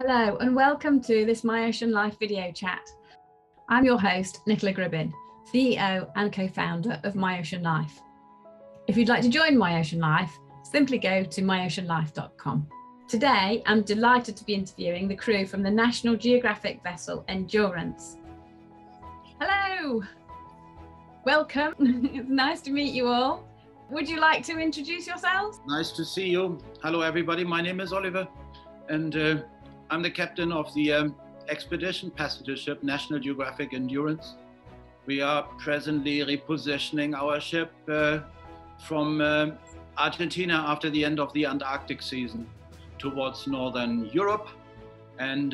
Hello and welcome to this My Ocean Life video chat. I'm your host, Nicola Gribbin, CEO and co-founder of My Ocean Life. If you'd like to join My Ocean Life, simply go to myoceanlife.com. Today, I'm delighted to be interviewing the crew from the National Geographic Vessel Endurance. Hello, welcome. It's nice to meet you all. Would you like to introduce yourselves? Nice to see you. Hello, everybody. My name is Oliver, and I'm the captain of the expedition passenger ship National Geographic Endurance. We are presently repositioning our ship from Argentina after the end of the Antarctic season towards Northern Europe. And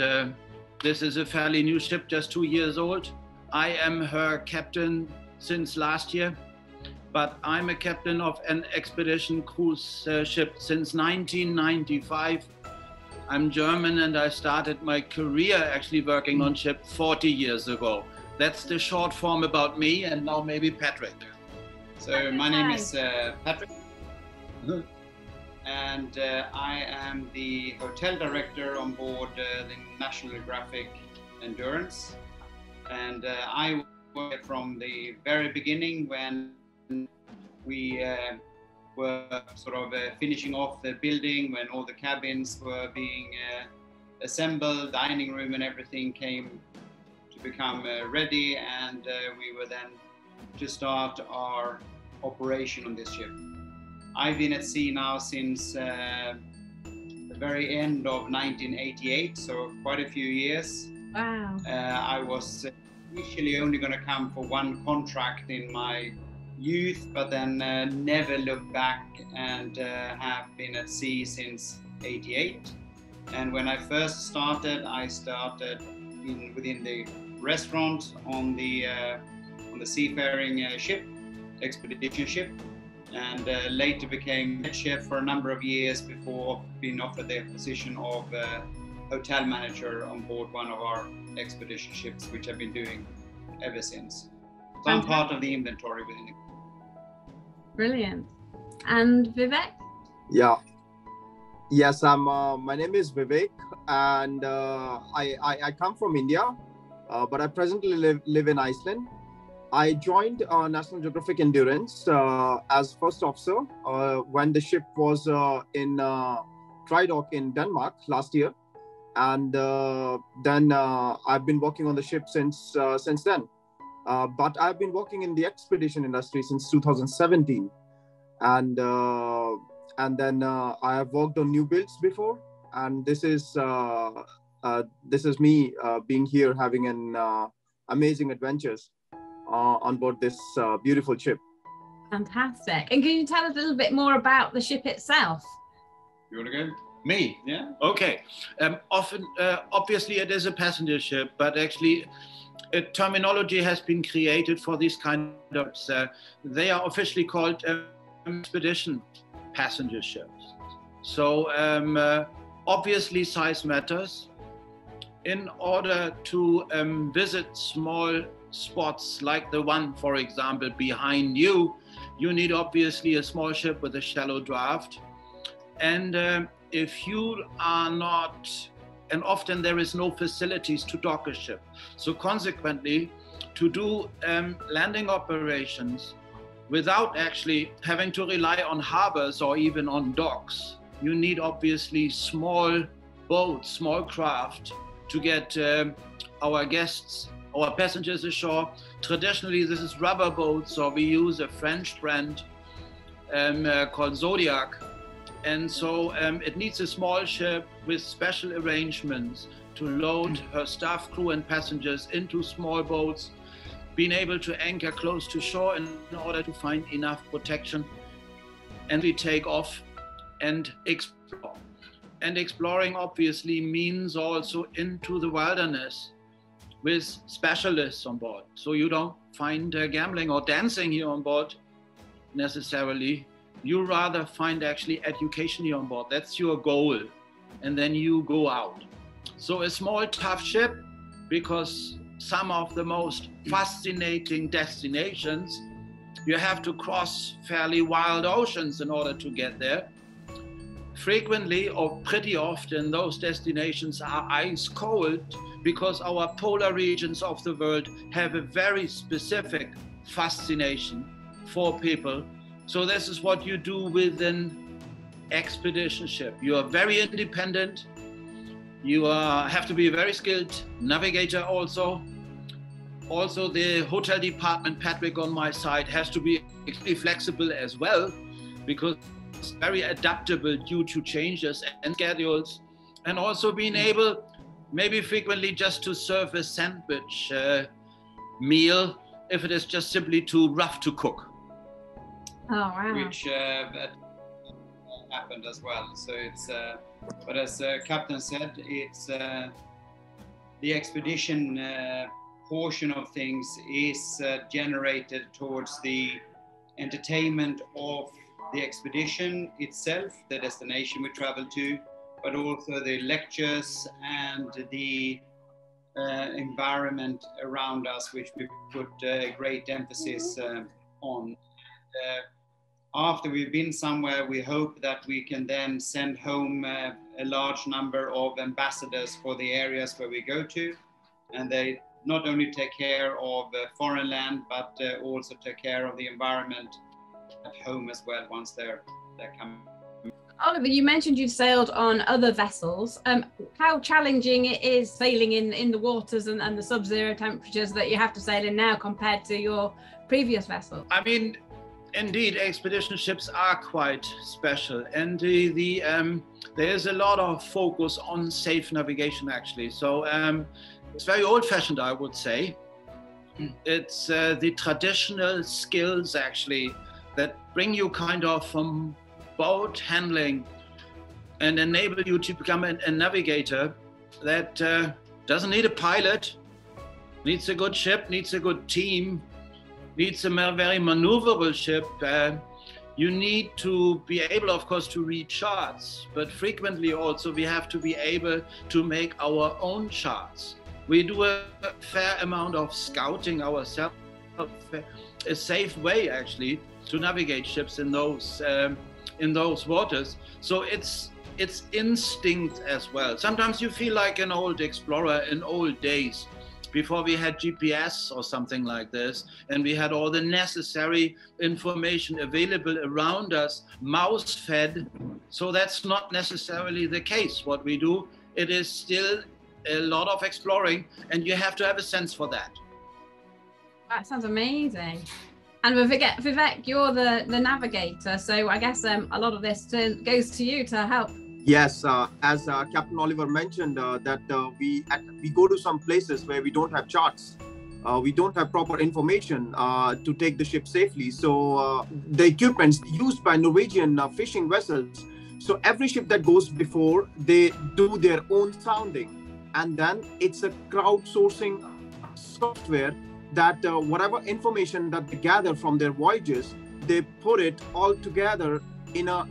this is a fairly new ship, just 2 years old. I am her captain since last year, but I'm a captain of an expedition cruise ship since 1995. I'm German and I started my career actually working on ship 40 years ago. That's the short form about me, and now maybe Patrik. So my name is Patrik, and I am the hotel director on board the National Geographic Endurance. And I worked from the very beginning when we were sort of finishing off the building, when all the cabins were being assembled, dining room and everything came to become ready, and we were then to start our operation on this ship. I've been at sea now since the very end of 1988, so quite a few years. Wow. I was initially only going to come for one contract in my youth, but then never looked back, and have been at sea since '88. And when I first started, I started within the restaurant on the seafaring ship, expedition ship, and later became head chef for a number of years before being offered the position of hotel manager on board one of our expedition ships, which I've been doing ever since. So I'm part of the inventory within the... Brilliant. And Vivek? Yeah. Yes, my name is Vivek, and I come from India, but I presently live in Iceland. I joined National Geographic Endurance as first officer when the ship was in dry dock in Denmark last year, and then I've been working on the ship since then. But I've been working in the expedition industry since 2017, and then I have worked on new builds before, and this is me being here having an amazing adventures on board this beautiful ship. Fantastic. And can you tell us a little bit more about the ship itself? You want to go? Me? Yeah. Okay. Obviously, it is a passenger ship, but actually, a terminology has been created for these kind of ships. They are officially called expedition passenger ships. So obviously size matters. In order to visit small spots like the one, for example, behind you, you need obviously a small ship with a shallow draft. And if you are not, and often there is no facilities to dock a ship. So consequently, to do landing operations without actually having to rely on harbors or even on docks, you need obviously small boats, small craft to get our guests, our passengers ashore. Traditionally, this is rubber boats, or we use a French brand called Zodiac. And so it needs a small ship with special arrangements to load her staff, crew and passengers into small boats, being able to anchor close to shore in order to find enough protection. And we take off and explore. And exploring obviously means also into the wilderness with specialists on board. So you don't find gambling or dancing here on board necessarily. You rather find actually education here on board. That's your goal. And then you go out. So a small, tough ship, because some of the most fascinating destinations, you have to cross fairly wild oceans in order to get there. frequently or pretty often those destinations are ice cold because our polar regions of the world have a very specific fascination for people. So this is what you do with an expedition ship. You are very independent. You have to be a very skilled navigator also. Also, the hotel department, Patrik on my side, has to be extremely flexible as well, because it's very adaptable due to changes and schedules. And also being able, maybe frequently, just to serve a sandwich meal if it is just simply too rough to cook. Oh, wow. Which happened as well. So it's, but as Captain said, it's the expedition portion of things is generated towards the entertainment of the expedition itself, the destination we travel to, but also the lectures and the environment around us, which we put great emphasis on. After we've been somewhere, we hope that we can then send home a large number of ambassadors for the areas where we go to, and they not only take care of foreign land, but also take care of the environment at home as well once they're coming. Oliver, you mentioned you've sailed on other vessels. How challenging it is sailing in the waters and the sub-zero temperatures that you have to sail in now compared to your previous vessel? I mean, indeed, expedition ships are quite special, and there is a lot of focus on safe navigation actually. So it's very old-fashioned, I would say. It's the traditional skills actually that bring you kind of from boat handling and enable you to become a navigator that doesn't need a pilot, needs a good ship, needs a good team, needs a very maneuverable ship. You need to be able, of course, to read charts, but frequently also we have to be able to make our own charts. We do a fair amount of scouting ourselves, a safe way actually to navigate ships in those waters. So it's instinct as well. Sometimes you feel like an old explorer in old days, before we had GPS or something like this, and we had all the necessary information available around us, mouse fed. So that's not necessarily the case. What we do, it is still a lot of exploring, and you have to have a sense for that. That sounds amazing. And Vivek, you're the navigator, so I guess a lot of this goes to you to help. Yes, as Captain Oliver mentioned, that we go to some places where we don't have charts, we don't have proper information to take the ship safely. So the equipments used by Norwegian fishing vessels, so every ship that goes before, they do their own sounding, and then it's a crowdsourcing software that whatever information that they gather from their voyages, they put it all together in a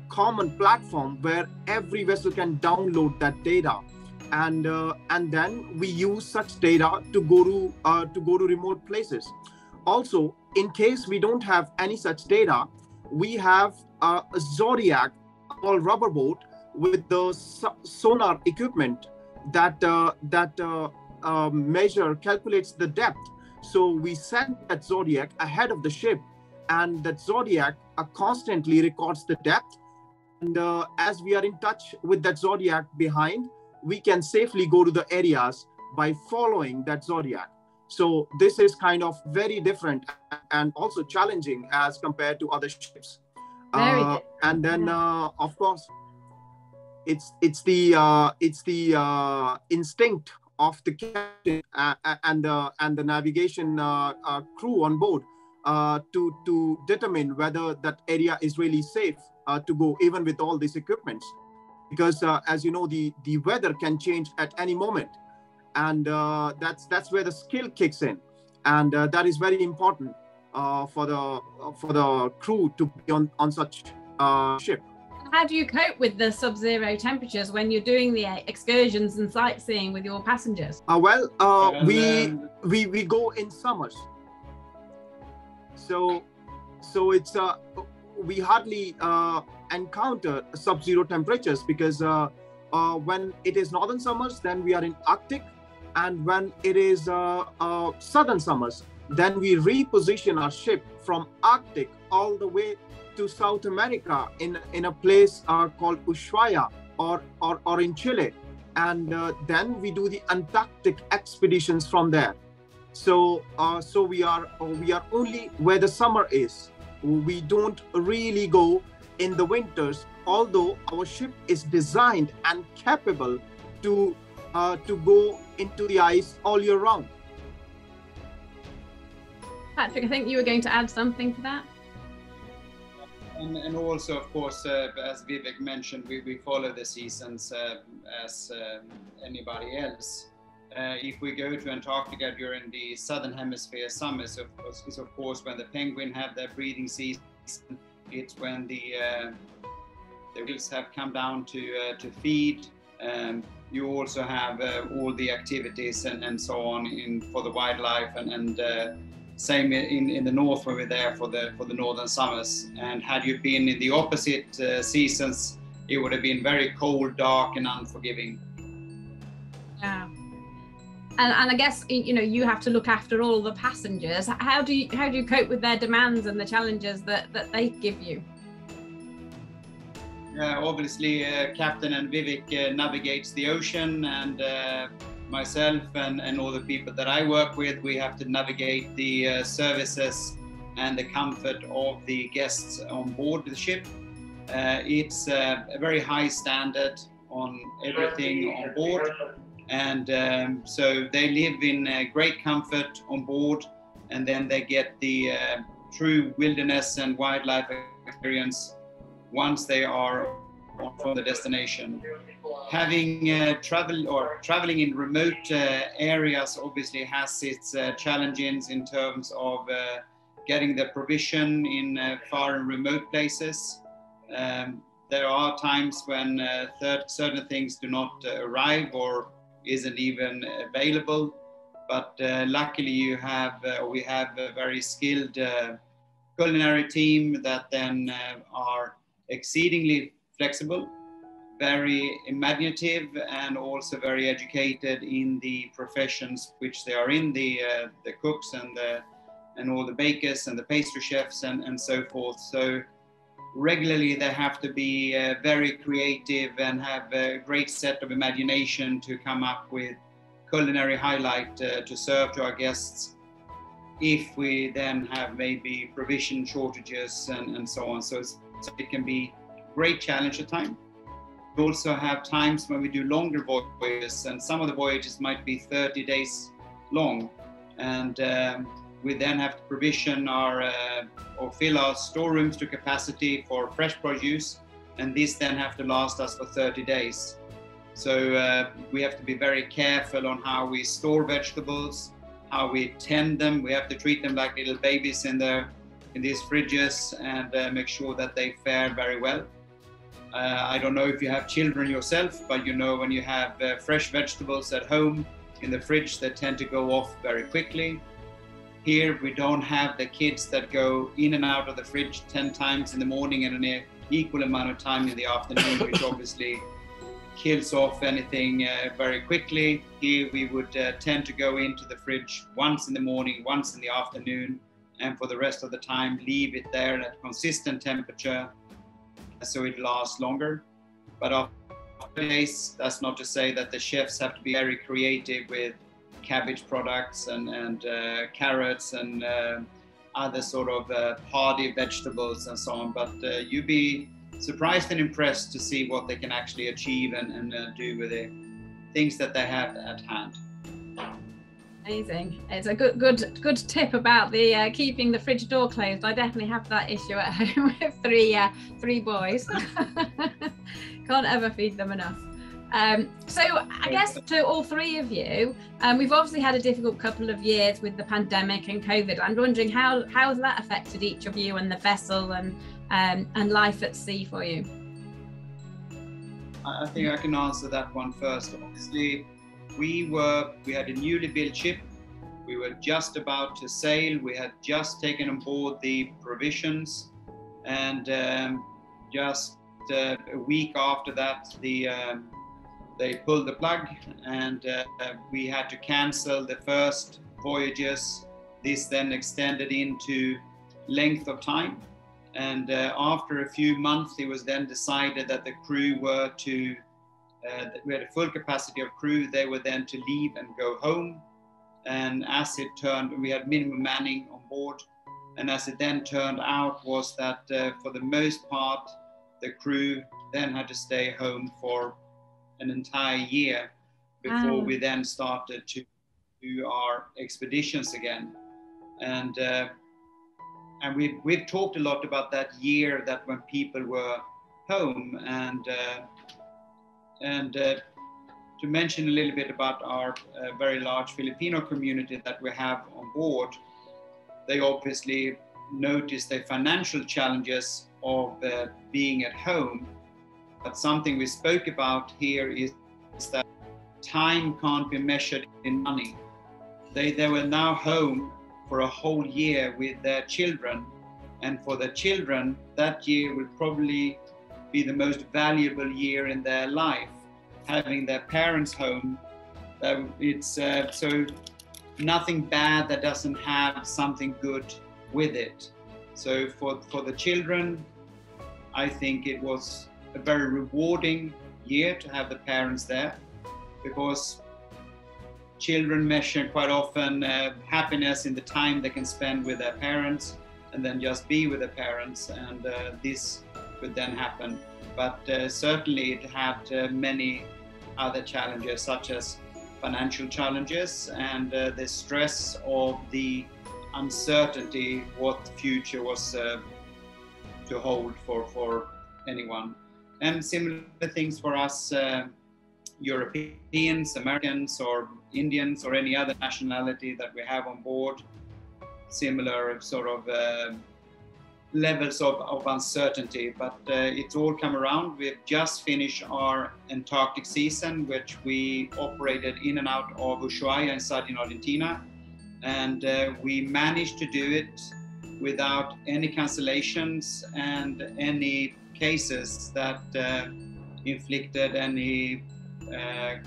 common platform where every vessel can download that data, and then we use such data to go to remote places. Also, in case we don't have any such data, we have a Zodiac, a rubber boat with the sonar equipment that calculates the depth. So we send that Zodiac ahead of the ship, and that Zodiac constantly records the depth. And as we are in touch with that Zodiac behind, we can safely go to the areas by following that Zodiac. So this is kind of very different and also challenging as compared to other ships. And then, of course, it's the instinct of the captain and the navigation crew on board to determine whether that area is really safe to go, even with all these equipments, because as you know, the weather can change at any moment, and that's where the skill kicks in, and that is very important for the crew to be on such ship. How do you cope with the sub-zero temperatures when you're doing the excursions and sightseeing with your passengers? We go in summers, so it's we hardly encounter sub-zero temperatures, because when it is northern summers, then we are in Arctic, and when it is southern summers, then we reposition our ship from Arctic all the way to South America in a place called Ushuaia or in Chile, and then we do the Antarctic expeditions from there. So we are only where the summer is. We don't really go in the winters, although our ship is designed and capable to go into the ice all year round. Patrik, I think you were going to add something to that. And also, of course, as Vivek mentioned, we follow the seasons as anybody else. If we go to Antarctica during the southern hemisphere summers, is of course when the penguin have their breeding season. It's when the whales have come down to feed. You also have all the activities and so on for the wildlife, and same in the north when we're there for the northern summers. And had you been in the opposite seasons, it would have been very cold, dark, and unforgiving. Yeah. And I guess, you know, you have to look after all the passengers. How do you cope with their demands and the challenges that they give you? Obviously, Captain and Vivek navigates the ocean, and myself and all the people that I work with, we have to navigate the services and the comfort of the guests on board the ship. It's a very high standard on everything on board. And so they live in great comfort on board, and then they get the true wilderness and wildlife experience once they are from the destination. Having traveling in remote areas obviously has its challenges in terms of getting the provision in far and remote places. There are times when certain things do not arrive or isn't even available, but luckily we have a very skilled culinary team that then are exceedingly flexible, very imaginative, and also very educated in the professions which they are in, the cooks and all the bakers and the pastry chefs and so forth. So regularly they have to be very creative and have a great set of imagination to come up with culinary highlight to serve to our guests if we then have maybe provision shortages and so on. So it can be a great challenge at times. We also have times when we do longer voyages, and some of the voyages might be 30 days long, and we then have to provision our or fill our storerooms to capacity for fresh produce, and this then have to last us for 30 days. So we have to be very careful on how we store vegetables, how we tend them. We have to treat them like little babies in these fridges and make sure that they fare very well. I don't know if you have children yourself, but you know, when you have fresh vegetables at home in the fridge, they tend to go off very quickly. Here we don't have the kids that go in and out of the fridge 10 times in the morning and an equal amount of time in the afternoon, which obviously kills off anything very quickly. Here we would tend to go into the fridge once in the morning, once in the afternoon, and for the rest of the time leave it there at consistent temperature so it lasts longer. But after days, that's not to say that the chefs have to be very creative with cabbage products and carrots and other sort of hardy vegetables and so on. But you'd be surprised and impressed to see what they can actually achieve and do with the things that they have at hand. Amazing. It's a good tip about the keeping the fridge door closed. I definitely have that issue at home with three boys. Can't ever feed them enough. So I guess to all three of you, we've obviously had a difficult couple of years with the pandemic and COVID. I'm wondering how has that affected each of you and the vessel and life at sea for you? I think I can answer that one first. Obviously, we had a newly built ship. We were just about to sail. We had just taken on board the provisions, and just a week after that, they pulled the plug, and we had to cancel the first voyages. This then extended into length of time. And after a few months, it was then decided that the crew were to, we had a full capacity of crew, they were then to leave and go home. And as it turned, we had minimum manning on board. And as it then turned out was that for the most part, the crew then had to stay home for an entire year before we then started to do our expeditions again. And we've talked a lot about that year that when people were home, and to mention a little bit about our very large Filipino community that we have on board, they obviously noticed the financial challenges of being at home. But something we spoke about here is that time can't be measured in money. They were now home for a whole year with their children. And for their children, that year will probably be the most valuable year in their life, having their parents home. It's so nothing bad that doesn't have something good with it. So for the children, I think it was a very rewarding year to have the parents there, because children measure quite often happiness in the time they can spend with their parents and then just be with their parents, and this would then happen. But certainly it had many other challenges, such as financial challenges and the stress of the uncertainty what the future was to hold for anyone. And similar things for us Europeans, Americans, or Indians, or any other nationality that we have on board. Similar sort of levels of uncertainty, but it's all come around. We've just finished our Antarctic season, which we operated in and out of Ushuaia inside in Argentina, and we managed to do it without any cancellations and any cases that inflicted any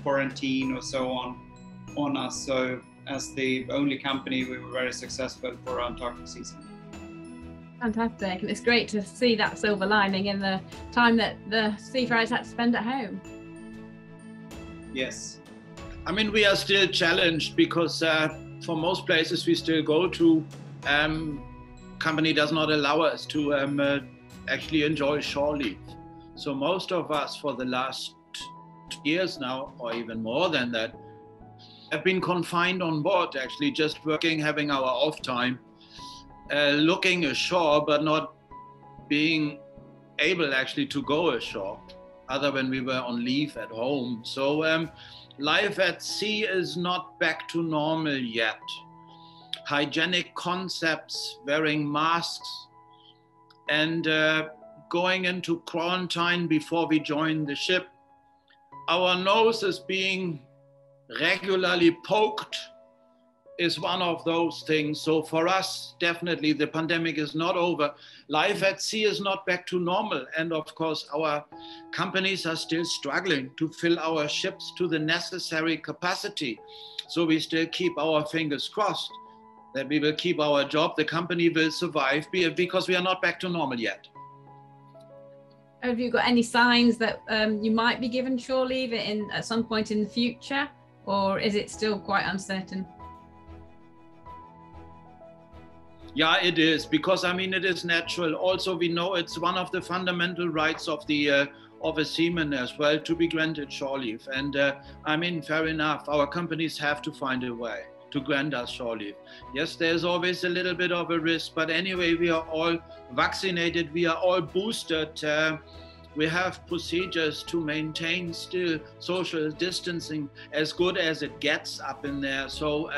quarantine or so on us. So as the only company, we were very successful for our Antarctic season. Fantastic, and it's great to see that silver lining in the time that the seafarers had to spend at home. Yes. I mean, we are still challenged because for most places we still go to, company does not allow us to actually enjoy shore leave. So most of us for the last years now, or even more than that, have been confined on board, actually just working, having our off time, looking ashore, but not being able actually to go ashore, other when we were on leave at home. So life at sea is not back to normal yet. Hygienic concepts, wearing masks, and going into quarantine before we join the ship. Our nose is being regularly poked is one of those things. So for us, definitely the pandemic is not over. Life at sea is not back to normal. And of course, our companies are still struggling to fill our ships to the necessary capacity. So we still keep our fingers crossed that we will keep our job, the company will survive, because we are not back to normal yet. Have you got any signs that you might be given shore leave at some point in the future, or is it still quite uncertain? Yeah, it is, because I mean, it is natural. Also, we know it's one of the fundamental rights of a seaman as well to be granted shore leave. And I mean, fair enough, our companies have to find a way to grant us shore leave. Yes, there's always a little bit of a risk, but anyway, we are all vaccinated, we are all boosted. We have procedures to maintain still social distancing as good as it gets up in there. So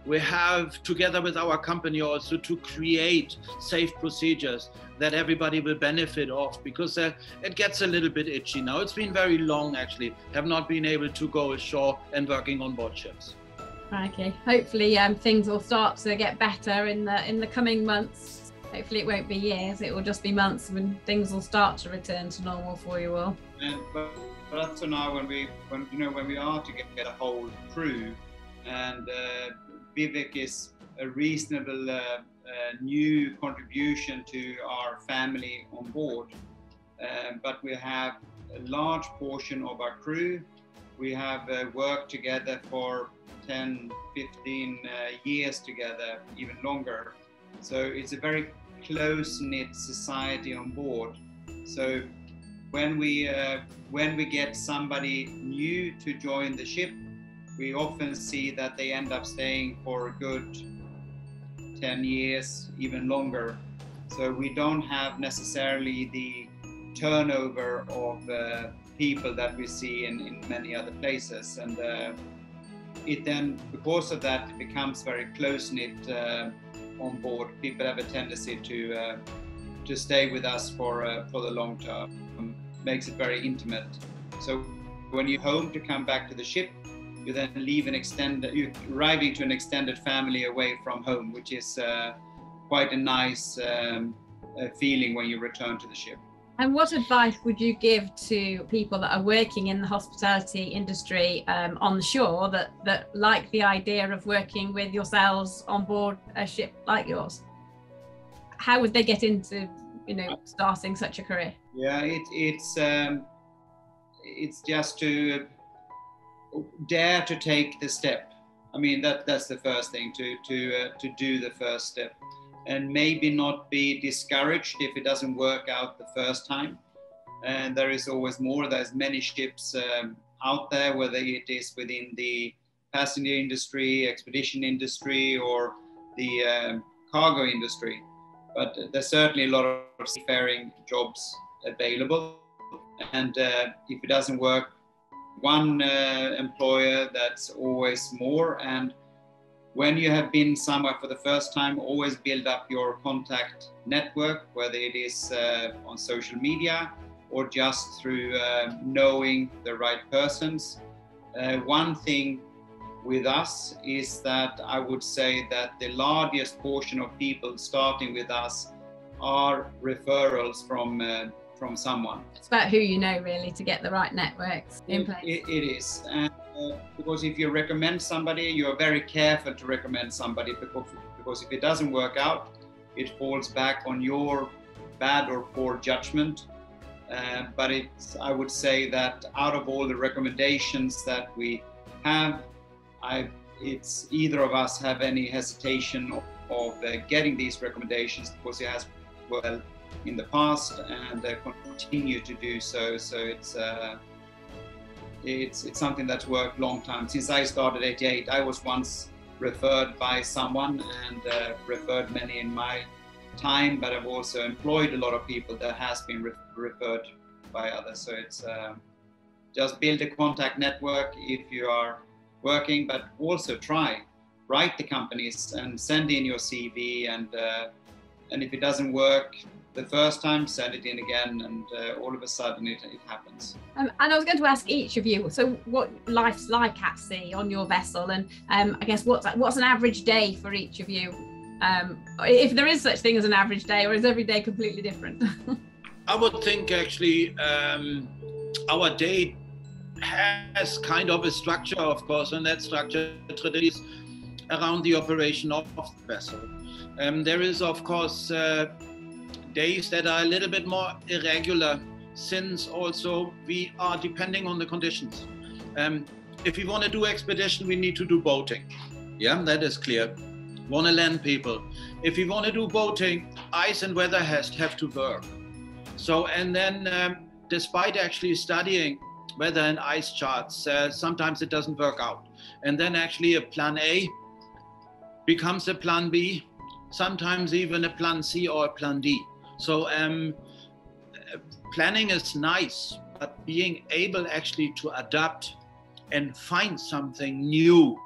we have, together with our company also, to create safe procedures that everybody will benefit of, because it gets a little bit itchy now. It's been very long, actually, have not been able to go ashore and working on board ships. Okay, hopefully things will start to get better in the coming months. Hopefully it won't be years, it will just be months when things will start to return to normal for you all. But up to now, when we are to get a whole crew, and Vivek is a reasonable new contribution to our family on board, but we have a large portion of our crew. We have worked together for 10, 15 years together, even longer. So it's a very close-knit society on board. So when we get somebody new to join the ship, we often see that they end up staying for a good 10 years, even longer. So we don't have necessarily the turnover of people that we see in many other places. And it then, because of that, it becomes very close-knit on board. People have a tendency to stay with us for the long term. Makes it very intimate. So when you're home to come back to the ship, you then leave you're arriving to an extended family away from home, which is quite a nice feeling when you return to the ship. And what advice would you give to people that are working in the hospitality industry on the shore that like the idea of working with yourselves on board a ship like yours? How would they get into, starting such a career? Yeah, it's just to dare to take the step. I mean, that's the first thing, to do the first step, and maybe not be discouraged if it doesn't work out the first time. And there is always more. There's many ships out there, whether it is within the passenger industry, expedition industry, or the cargo industry. But there's certainly a lot of seafaring jobs available. And if it doesn't work, one employer, that's always more. And when you have been somewhere for the first time, always build up your contact network, whether it is on social media or just through knowing the right persons. One thing with us is that I would say that the largest portion of people starting with us are referrals from someone. It's about who you know, really, to get the right networks in place. It is. And, because if you recommend somebody, you're very careful to recommend somebody, because if it doesn't work out, it falls back on your bad or poor judgment. But I would say that out of all the recommendations that we have, it's either of us have any hesitation of getting these recommendations, because it has worked well in the past and continue to do so. So it's something that's worked long time. Since I started 88, I was once referred by someone, and referred many in my time, but I've also employed a lot of people that has been referred by others. So it's just build a contact network if you are working, but also write the companies and send in your CV, and if it doesn't work the first time, send it in again, and all of a sudden it happens. And I was going to ask each of you, so what life's like at sea on your vessel, and I guess what's an average day for each of you, if there is such thing as an average day, or is every day completely different? I would think actually our day has kind of a structure, of course, and that structure is around the operation of the vessel. There is, of course, days that are a little bit more irregular, since also we are depending on the conditions. If we want to do expedition, we need to do boating. Yeah, that is clear. Want to land people. If we want to do boating, ice and weather have to work. So, and then despite actually studying weather and ice charts, sometimes it doesn't work out. And then actually a plan A becomes a plan B, sometimes even a plan C or a plan D. So planning is nice, but being able actually to adapt and find something new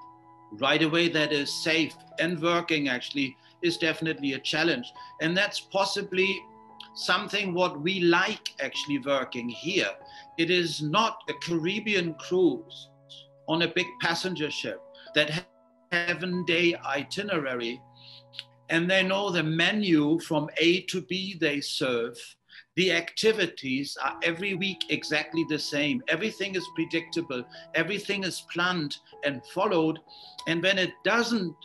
right away that is safe and working actually is definitely a challenge. And that's possibly something what we like actually working here. It is not a Caribbean cruise on a big passenger ship that has a 7-day itinerary and they know the menu from A to B they serve. The activities are every week exactly the same. Everything is predictable. Everything is planned and followed. And when it doesn't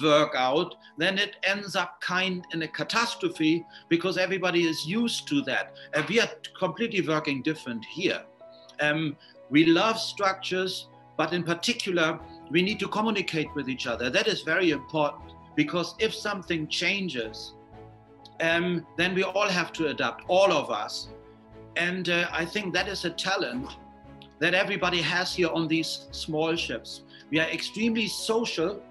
work out, then it ends up kind in a catastrophe because everybody is used to that. And we are completely working different here. We love structures, but in particular, we need to communicate with each other. That is very important because if something changes, then we all have to adapt, all of us. And I think that is a talent that everybody has here on these small ships. We are extremely social.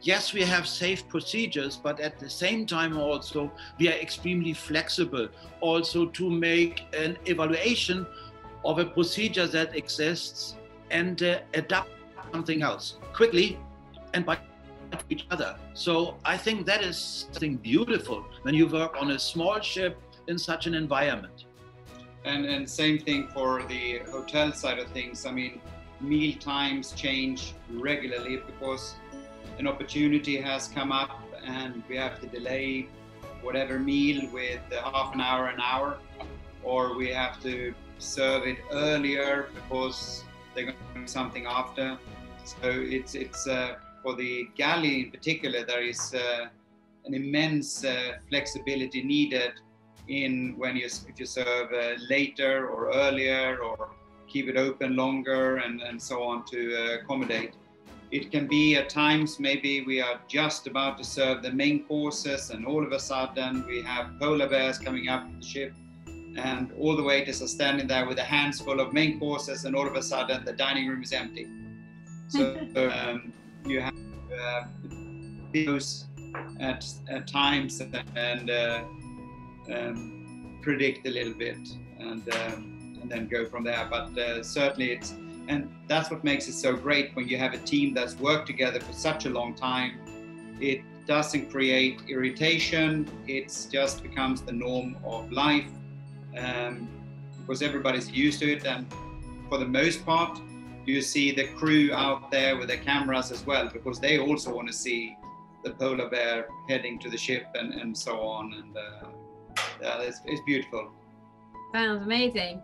Yes, we have safe procedures, but at the same time also, we are extremely flexible also to make an evaluation of a procedure that exists and adapt something else quickly and by each other. So I think that is something beautiful when you work on a small ship in such an environment. And same thing for the hotel side of things. I mean, meal times change regularly because an opportunity has come up and we have to delay whatever meal with half an hour, or we have to serve it earlier because they're going to do something after. So it's for the galley in particular, there is an immense flexibility needed in if you serve later or earlier or keep it open longer and so on to accommodate. It can be at times maybe we are just about to serve the main courses and all of a sudden we have polar bears coming up the ship and all the waiters are standing there with a hands full of main courses and all of a sudden the dining room is empty. So you have those at times and predict a little bit and then go from there. But certainly and that's what makes it so great when you have a team that's worked together for such a long time. It doesn't create irritation. It just becomes the norm of life because everybody's used to it. And for the most part, you see the crew out there with their cameras as well, because they also want to see the polar bear heading to the ship and so on. And it's beautiful. Sounds amazing.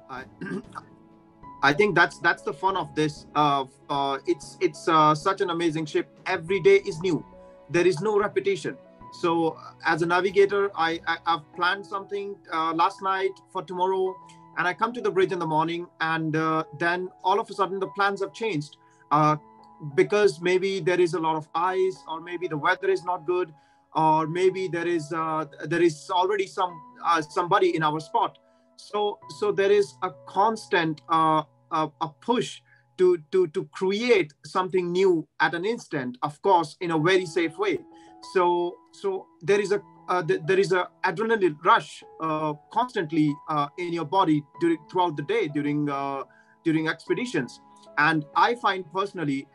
I think that's the fun of this. It's such an amazing ship. Every day is new. There is no repetition. So as a navigator, I've planned something last night for tomorrow, and I come to the bridge in the morning, and then all of a sudden the plans have changed because maybe there is a lot of ice, or maybe the weather is not good, or maybe there is already somebody in our spot. So there is a constant a push to create something new at an instant, of course, in a very safe way. So there is a adrenaline rush constantly in your body throughout the day during expeditions, and I find personally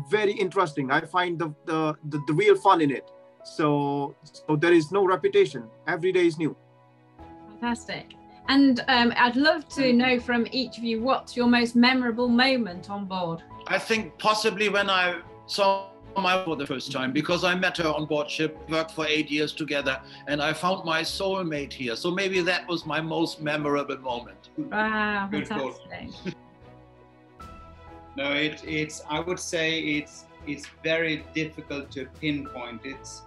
very interesting. I find the real fun in it. So there is no repetition. Every day is new. Fantastic. And I'd love to know from each of you, what's your most memorable moment on board? I think possibly when I saw my wife for the first time, because I met her on board ship, worked for 8 years together, and I found my soulmate here. So maybe that was my most memorable moment. Wow, fantastic. No, I would say it's very difficult to pinpoint. It's,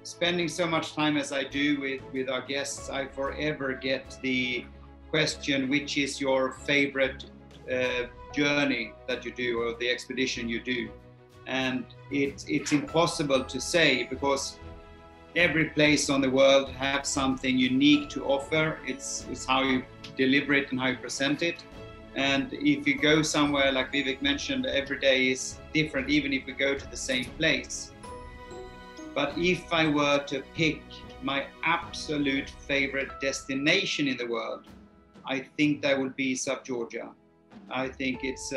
spending so much time as I do with our guests, I forever get the question, which is your favorite journey that you do, or the expedition you do? And it's impossible to say, because every place on the world has something unique to offer. It's how you deliver it and how you present it. And if you go somewhere, like Vivek mentioned, every day is different, even if we go to the same place. But if I were to pick my absolute favorite destination in the world, I think that would be South Georgia. I think it's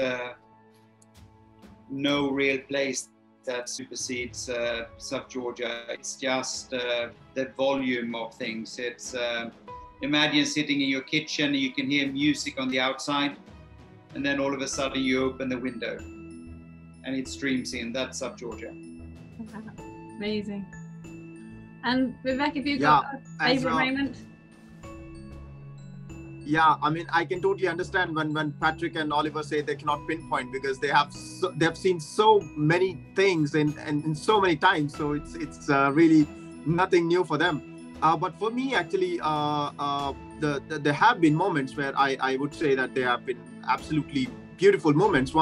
no real place that supersedes South Georgia. It's just the volume of things. It's imagine sitting in your kitchen, you can hear music on the outside, and then all of a sudden you open the window and it streams in. That's South Georgia. Amazing. And Vivek, have you got a favourite moment? Yeah, I mean, I can totally understand when Patrik and Oliver say they cannot pinpoint, because they've seen so many things in so many times, so it's really nothing new for them. But for me, actually, there have been moments where I would say that there have been absolutely beautiful moments.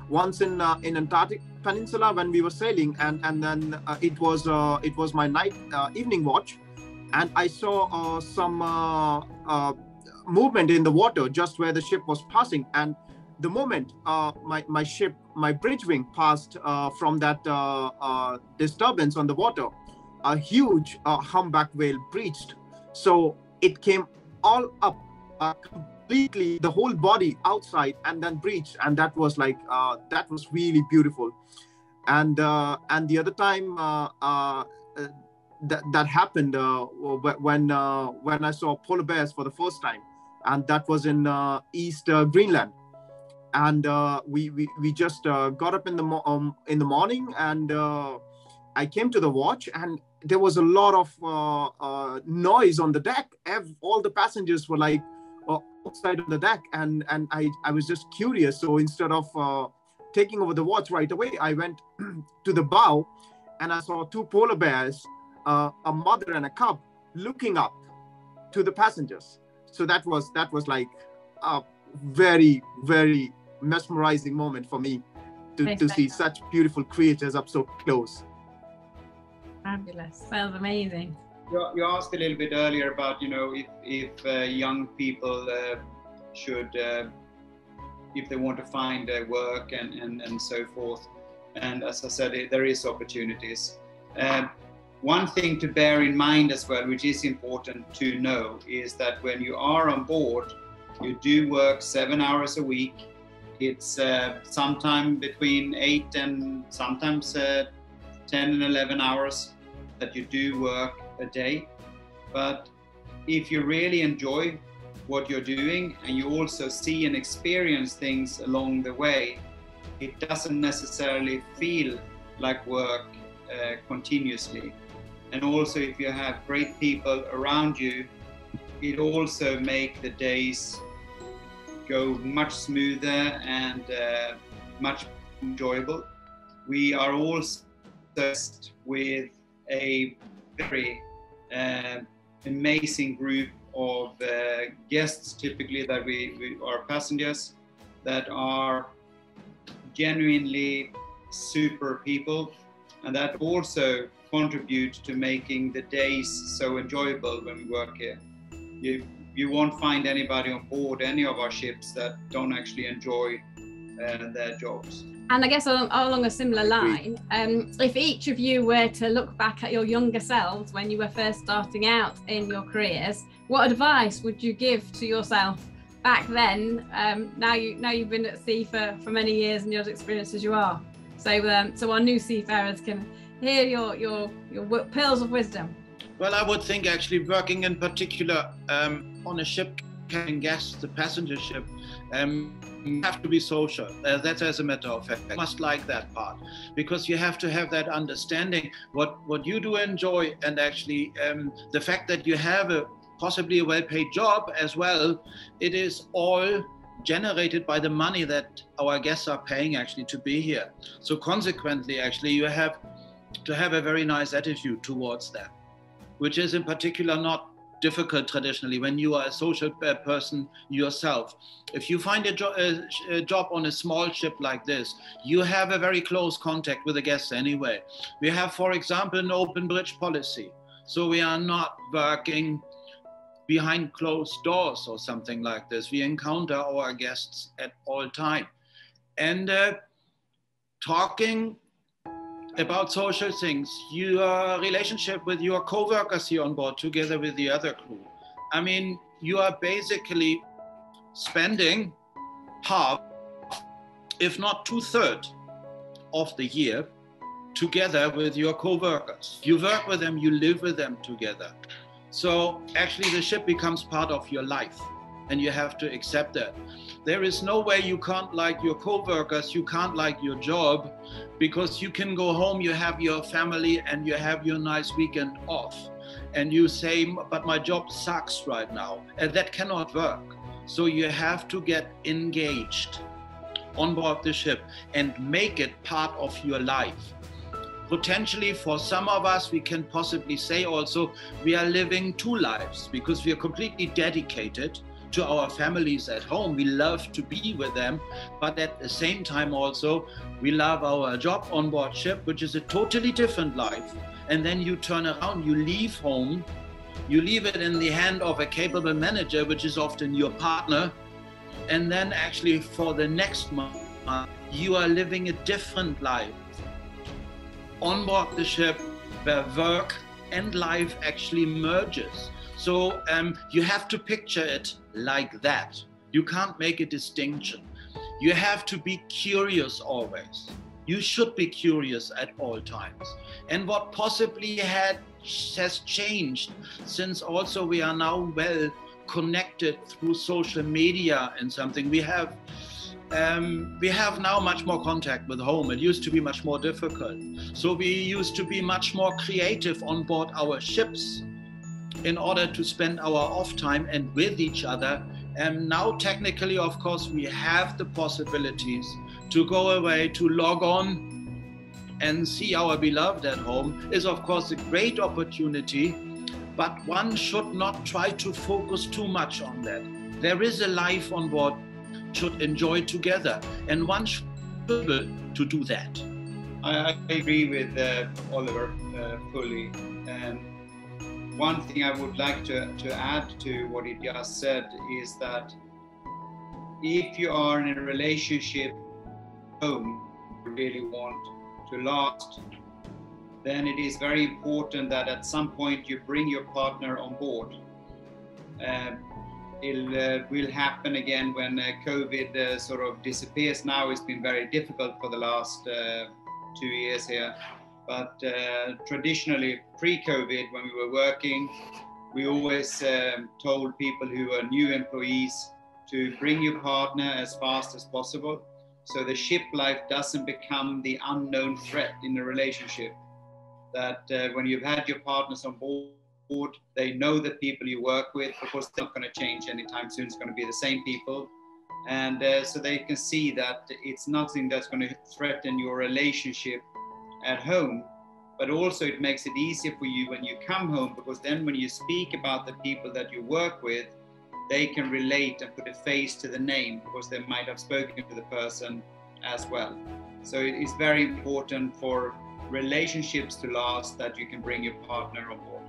Once in Antarctic Peninsula when we were sailing, and then it was my evening watch, and I saw some movement in the water just where the ship was passing, and the moment my bridge wing passed from that disturbance on the water, a huge humpback whale breached. So it came all up completely, the whole body outside, and then breached, and that was really beautiful. And the other time that happened when I saw polar bears for the first time, and that was in East Greenland. And we just got up in the morning, and I came to the watch, and there was a lot of noise on the deck. All the passengers were like outside on the deck, and I was just curious. So instead of taking over the watch right away, I went to the bow, and I saw two polar bears, a mother and a cub, looking up to the passengers. So that was like a very, very mesmerizing moment for me to see such beautiful creatures up so close. Fabulous. Sounds amazing. You asked a little bit earlier about, if young people should, if they want to find work and so forth. And as I said, there is opportunities. One thing to bear in mind as well, which is important to know, is that when you are on board, you do work 7 hours a week. It's sometime between 8 and sometimes 10 and 11 hours that you do work a day. But if you really enjoy what you're doing, and you also see and experience things along the way, it doesn't necessarily feel like work continuously. And also, if you have great people around you, it also makes the days go much smoother and much enjoyable. We are also blessed with a very amazing group of guests, typically that we are passengers, that are genuinely super people, and that also contribute to making the days so enjoyable when we work here. You won't find anybody on board any of our ships that don't actually enjoy their jobs. And I guess along a similar line, if each of you were to look back at your younger selves when you were first starting out in your careers, what advice would you give to yourself back then? Now you've been at sea for many years and you're as experienced as you are. So our new seafarers can hear your pearls of wisdom. Well, I would think actually working in particular on a ship carrying guests, the passenger ship, you have to be social. That's as a matter of fact. I must like that part, because you have to have that understanding what you do enjoy, and actually the fact that you have possibly a well-paid job as well. It is all generated by the money that our guests are paying actually to be here. So consequently, actually, you have to have a very nice attitude towards that, which is in particular not difficult traditionally when you are a social person yourself. If you find a job on a small ship like this, you have a very close contact with the guests anyway. We have, for example, an open bridge policy. So we are not working behind closed doors or something like this. We encounter our guests at all time. And talking about social things, your relationship with your co-workers here on board together with the other crew. I mean, you are basically spending half, if not 2/3 of the year together with your co-workers. You work with them, you live with them together. So actually the ship becomes part of your life. and you have to accept that. There is no way you can't like your co-workers, you can't like your job, because you can go home, you have your family, and you have your nice weekend off. And you say, but my job sucks right now. And that cannot work. So you have to get engaged on board the ship and make it part of your life. Potentially for some of us, we can possibly say also, we are living two lives because we are completely dedicated to our families at home. We love to be with them, but at the same time also, we love our job on board ship, which is a totally different life. And then you turn around, you leave home, you leave it in the hand of a capable manager, which is often your partner. And then actually for the next month, you are living a different life on board the ship where work and life actually merges. So you have to picture it like that. You can't make a distinction. You have to be curious always. You should be curious at all times. And what possibly has changed, since also we are now well connected through social media and something, we have now much more contact with home. It used to be much more difficult. So we used to be much more creative on board our ships in order to spend our off time and with each other. And now technically, of course, we have the possibilities to go away, to log on and see our beloved at home is of course a great opportunity, but one should not try to focus too much on that. There is a life on board should enjoy together, and one should be able to do that. I agree with Oliver fully. And one thing I would like to add to what he just said is that if you are in a relationship home you really want to last, then it is very important that at some point you bring your partner on board. It will happen again when COVID sort of disappears. Now it's been very difficult for the last 2 years here. But traditionally, pre-COVID, when we were working, we always told people who are new employees to bring your partner as fast as possible. So the ship life doesn't become the unknown threat in the relationship. That when you've had your partners on board, they know the people you work with, because they're not going to change anytime soon. It's going to be the same people. And so they can see that it's nothing that's going to threaten your relationship at home, but also it makes it easier for you when you come home, because then when you speak about the people that you work with, they can relate and put a face to the name, because they might have spoken to the person as well. So it is very important for relationships to last that you can bring your partner on board.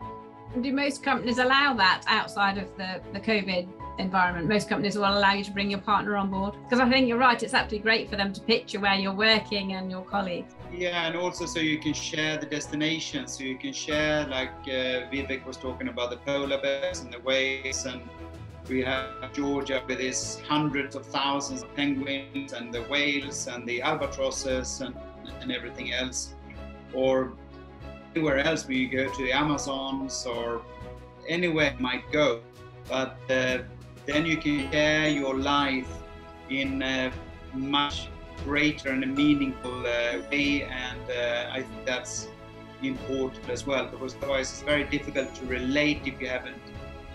Do most companies allow that outside of the COVID environment? Most companies will allow you to bring your partner on board? Because I think you're right, it's absolutely great for them to picture where you're working and your colleagues. Yeah, and also so you can share the destinations. So you can share, like Vivek was talking about, the polar bears and the whales, and we have Georgia with its hundreds of thousands of penguins and the whales and the albatrosses and everything else. Or anywhere else when you go to the Amazons or anywhere you might go. But then you can share your life in a much greater and a meaningful way, and I think that's important as well, because otherwise it's very difficult to relate if you haven't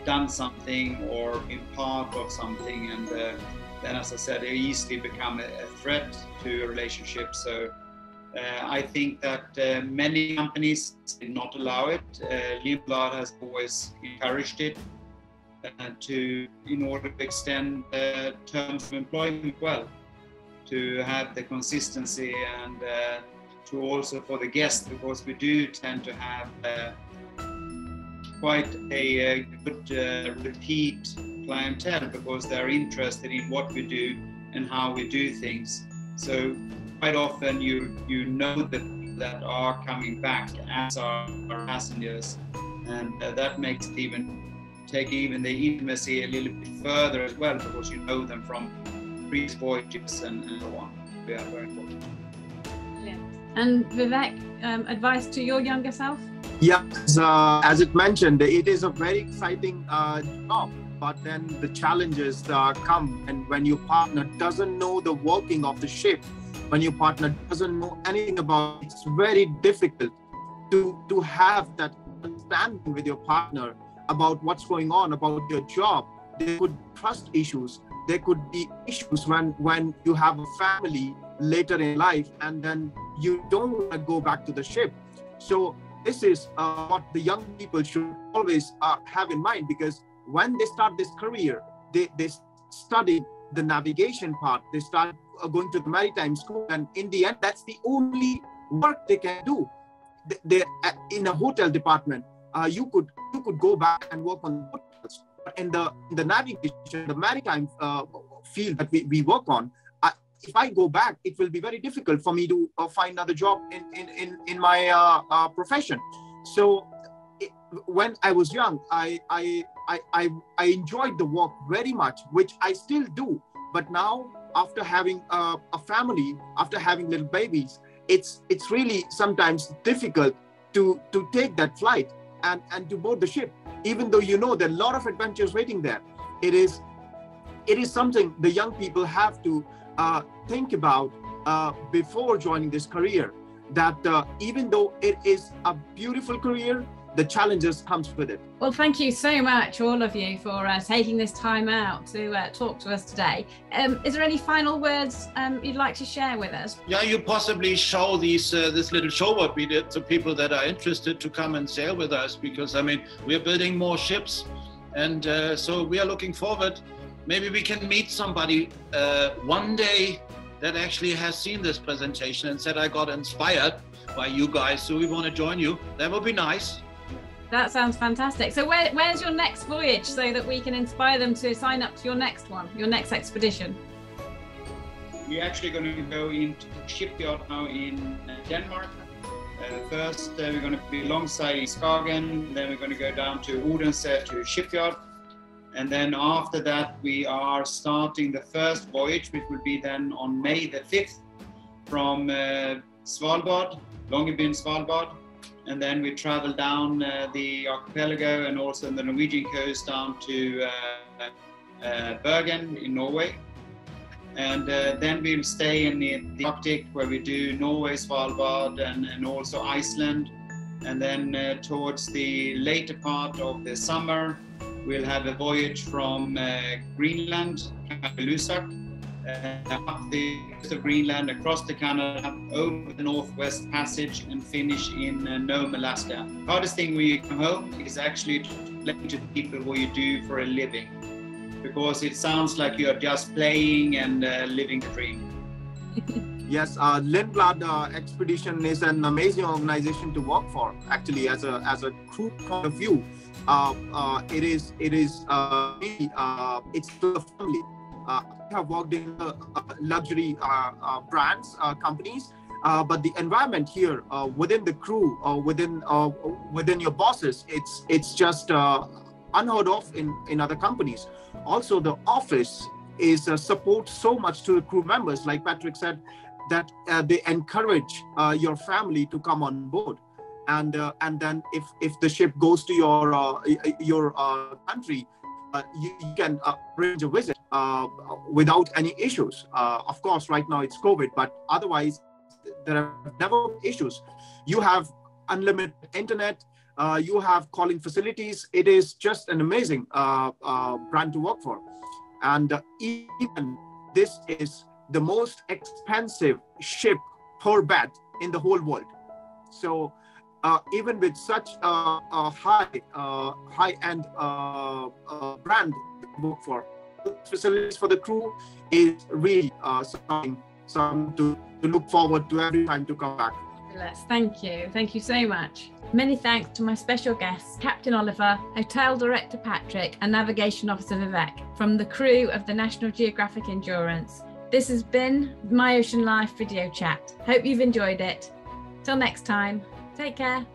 done something or been part of something, and then, as I said, it easily become a threat to a relationship. So I think that many companies did not allow it. Lindblad has always encouraged it in order to extend terms of employment well, to have the consistency, and to also for the guests, because we do tend to have quite a good repeat clientele, because they're interested in what we do and how we do things. So quite often you know the people that are coming back as our passengers, and that makes it take even the intimacy a little bit further as well, because you know them from previous voyages and so on. Yeah, very important. Brilliant. And Vivek, advice to your younger self? Yes, as it mentioned, it is a very exciting job, but then the challenges come, and when your partner doesn't know the working of the ship, when your partner doesn't know anything about it, it's very difficult to have that understanding with your partner about what's going on, about your job. There could be trust issues. There could be issues when you have a family later in life, and then you don't want to go back to the ship. So this is what the young people should always have in mind, because when they start this career, they study the navigation part, they start going to the maritime school, and in the end, that's the only work they can do. They in a hotel department, you could go back and work on hotels. But in the navigation, the maritime field that we work on, if I go back, it will be very difficult for me to find another job in my profession. So when I was young, I enjoyed the work very much, which I still do. But now, after having a family, after having little babies, it's really sometimes difficult to take that flight and to board the ship, even though you know there are a lot of adventures waiting there. It is something the young people have to think about before joining this career, that even though it is a beautiful career, the challenges comes with it. Well, thank you so much, all of you, for taking this time out to talk to us today. Is there any final words you'd like to share with us? Yeah, you possibly show this little show what we did to people that are interested to come and sail with us, because I mean, we're building more ships, and so we are looking forward. Maybe we can meet somebody one day that actually has seen this presentation and said, I got inspired by you guys, so we want to join you. That would be nice. That sounds fantastic. So where's your next voyage, so that we can inspire them to sign up to your next one, your next expedition? We're actually going to go into shipyard now in Denmark. First, we're going to be alongside Skagen, then we're going to go down to Odense to shipyard. And then after that, we are starting the first voyage, which will be then on May the 5th from Svalbard, Longyearbyen, Svalbard. And then we travel down the archipelago and also the Norwegian coast down to Bergen in Norway. And then we'll stay in the Arctic, where we do Norway, Svalbard, and also Iceland. And then towards the later part of the summer, we'll have a voyage from Greenland, Kangerlussuaq, up the coast of Greenland, across to Canada, over the Northwest Passage, and finish in Nome, Alaska. The hardest thing when you come home is actually to explain to people what you do for a living, because it sounds like you're just playing and living the dream. Yes, Lindblad Expedition is an amazing organization to work for. Actually, as a crew point of view, it's the family. I have worked in luxury brands, companies, but the environment here within the crew, within your bosses, it's just unheard of in other companies. Also, the office is support so much to the crew members. Like Patrik said, that they encourage your family to come on board, and then if the ship goes to your country, you can arrange a visit without any issues. Of course, right now it's COVID, but otherwise there are never issues. You have unlimited internet, you have calling facilities. It is just an amazing brand to work for. And even this is the most expensive ship per bed in the whole world. So even with such a high-end brand to work for, facilities for the crew is really something to look forward to every time to come back. Thank you. Thank you so much. Many thanks to my special guests, Captain Oliver, Hotel Director Patrik, and Navigation Officer Vivek from the crew of the National Geographic Endurance. This has been My Ocean Life video chat. Hope you've enjoyed it. Till next time, take care.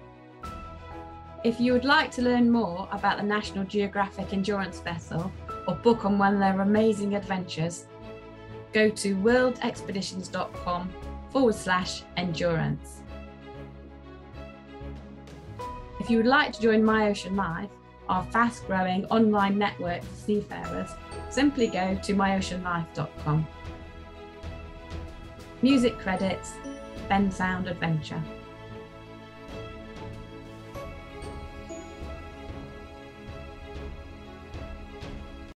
If you would like to learn more about the National Geographic Endurance Vessel or book on one of their amazing adventures, go to worldexpeditions.com/endurance. If you would like to join My Ocean Life our fast-growing online network for seafarers, simply go to myoceanlife.com. Music credits, Bensound Adventure.